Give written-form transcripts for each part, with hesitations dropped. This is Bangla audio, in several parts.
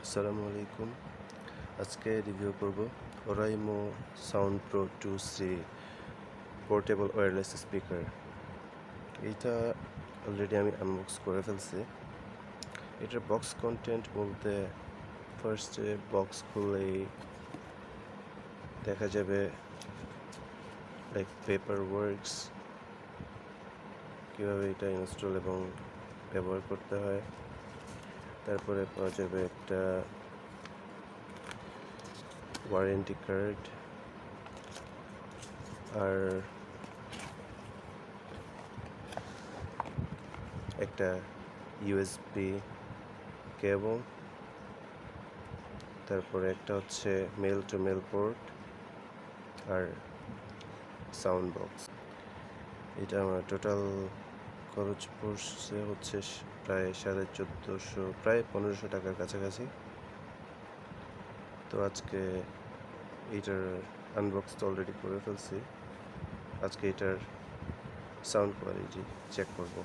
আসসালামু আলাইকুম। আজকে রিভিউ করব Oraimo Soundpro 2C portable wireless speaker. এইটা অলরেডি আমি আনবক্স করে ফেলছি। এটার বক্স কন্টেন্ট বলতে ফার্স্টে বক্স খুললেই দেখা যাবে লাইক পেপার ওয়ার্কস, কীভাবে এটা ইনস্টল এবং ব্যবহার করতে হয়। তারপরে পাওয়া যাবে একটা ওয়ারেন্টি কার্ড আর একটা ইউএসবি কেবল, তারপরে একটা হচ্ছে মেল টু মেল পোর্ট আর সাউন্ড বক্স। এটা আমার টোটাল খরচ পড়ছে হচ্ছে প্রায় 1450, প্রায় 1500 টাকার কাছাকাছি। তো আজকে এইটার আনবক্স তো অলরেডি করে ফেলছি। আজকে এটার সাউন্ড কোয়ালিটি চেক করব।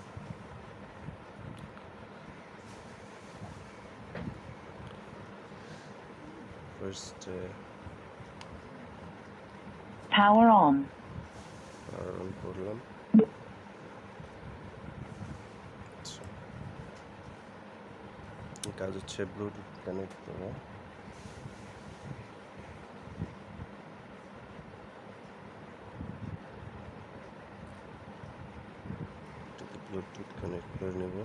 First Power on. অন করলাম। আচ্ছা, কাজ হচ্ছে ব্লুটুথ কানেক্ট করা। ব্লুটুথ কানেক্ট করে নেব।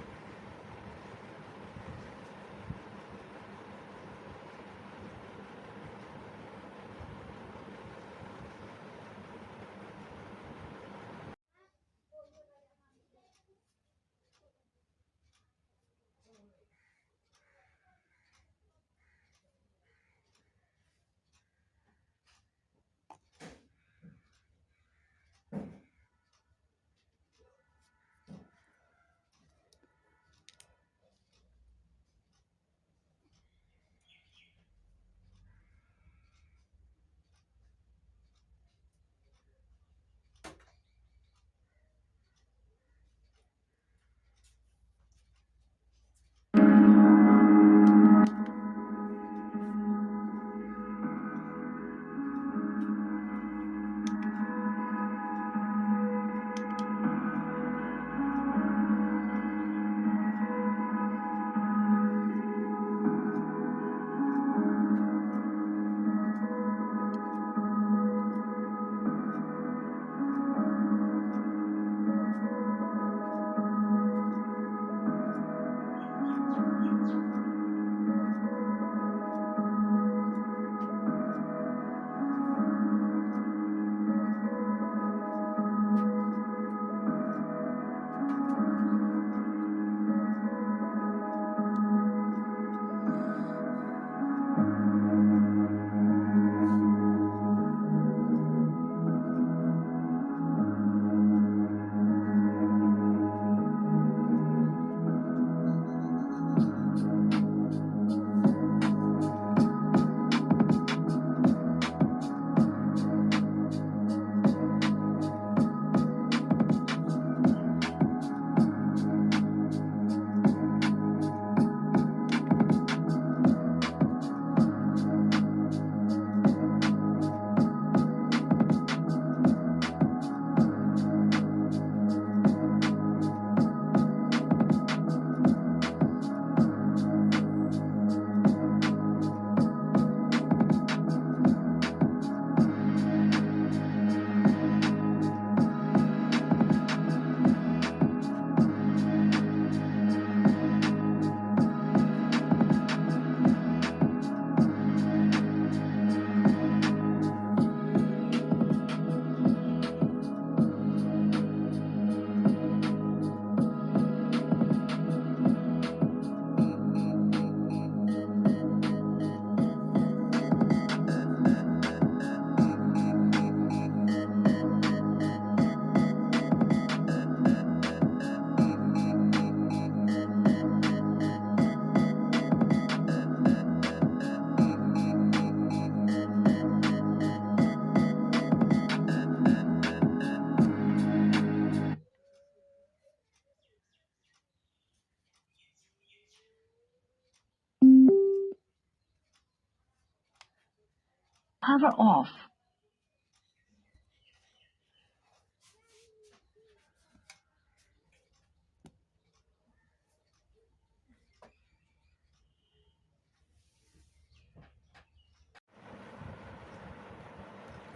Power off.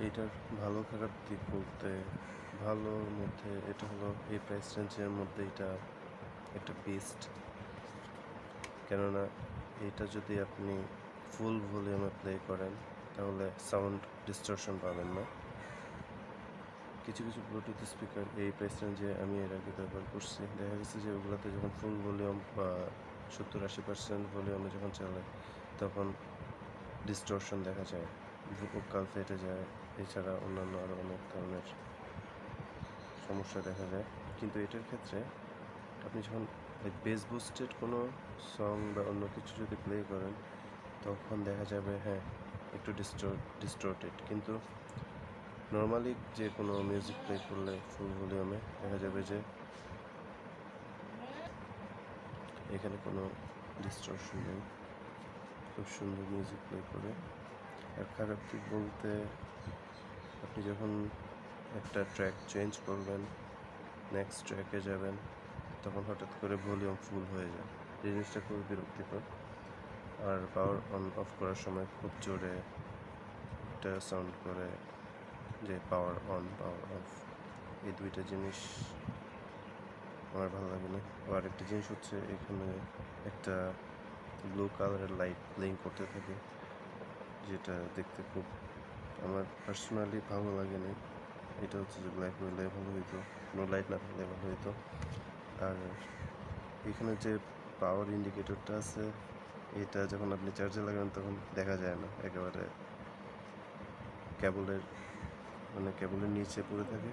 এটার ভালো খারাপ দিক বলতে, ভালোর মধ্যে এটা হলো এই প্রাইস রেঞ্জের মধ্যে এটা একটা বেস্ট, কেননা এটা যদি আপনি ফুল ভলিউমে প্লে করেন তাহলে সাউন্ড ডিস্টরশন পাবেন না। কিছু কিছু ব্লুটুথ স্পিকার এই প্রাইস রেঞ্জে আমি এর আগে ব্যবহার করছি, দেখা গেছে যে ওগুলোতে যখন ফুল ভলিউম বা 70-80% ভলিউমে যখন চলে তখন ডিস্টরশন দেখা যায়, ভোকাল ফেটে যায়, এছাড়া অন্যান্য আরও অনেক ধরনের সমস্যা দেখা যায়। কিন্তু এটার ক্ষেত্রে আপনি যখন বেস বুস্টেড কোনো সং বা অন্য কিছু যদি প্লে করেন তখন দেখা যাবে হ্যাঁ একটু ডিস্টর্টেড, কিন্তু নর্মালি যে কোনো মিউজিক প্লে করলে ফুল ভলিউমে দেখা যাবে যে এখানে কোনো ডিস্টরশন নেই, খুব সুন্দর মিউজিক প্লে করে। আর খারাপ দিক বলতে, আপনি যখন একটা ট্র্যাক চেঞ্জ করবেন, নেক্সট ট্র্যাকে যাবেন, তখন হঠাৎ করে ভলিউম ফুল হয়ে যায়, এই জিনিসটা খুবই বিরক্তিকর। আর পাওয়ার অন অফ করার সময় খুব জোরে একটা সাউন্ড করে, যে পাওয়ার অন পাওয়ার অফ, এই দুইটা জিনিস আমার ভালো লাগে না। আর একটা জিনিস হচ্ছে এখানে একটা ব্লু কালারের লাইট ব্লিঙ্ক করতে থাকে, যেটা দেখতে খুব আমার পার্সোনালি ভালো লাগে না। এটা হচ্ছে যে ব্ল্যাক হইলে ভালো হইতো, কোনো লাইট না থাকলে ভালো হইতো। আর এখানে যে পাওয়ার ইন্ডিকেটরটা আছে, এটা যখন আপনি চার্জে লাগান তখন দেখা যায় না, একেবারে কেবলের কেবলের নিচে পড়ে থাকে,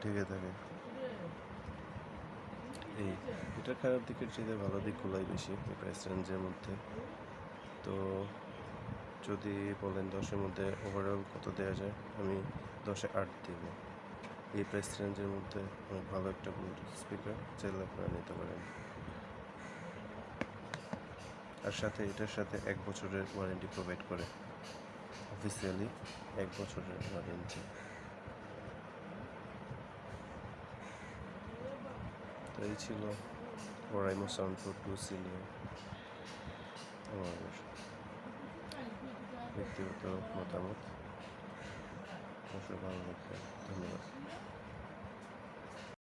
ঢেকে থাকে। এটার খারাপ দিকের চেয়ে ভালো দিকগুলোই বেশি এই প্রাইস রেঞ্জের মধ্যে। তো যদি বলেন 10-এর মধ্যে ওভারঅল কত দেওয়া যায়, আমি 10-এ 8 দেব। এই প্রাইস রেঞ্জের মধ্যে অনেক ভালো একটা ব্লুটুথ স্পিকার চাইলে আপনারা নিতে পারেন। আর সাথে এটার সাথে 1 বছরের ওয়ারেন্টি প্রোভাইড করে, অফিসিয়ালি 1 বছরের ওয়ারেন্টি। তো এই ছিল Oraimo Soundpro 2C নিয়ে আমার ব্যক্তিগত মতামত। অবশ্যই ভালো লাগবে। ধন্যবাদ।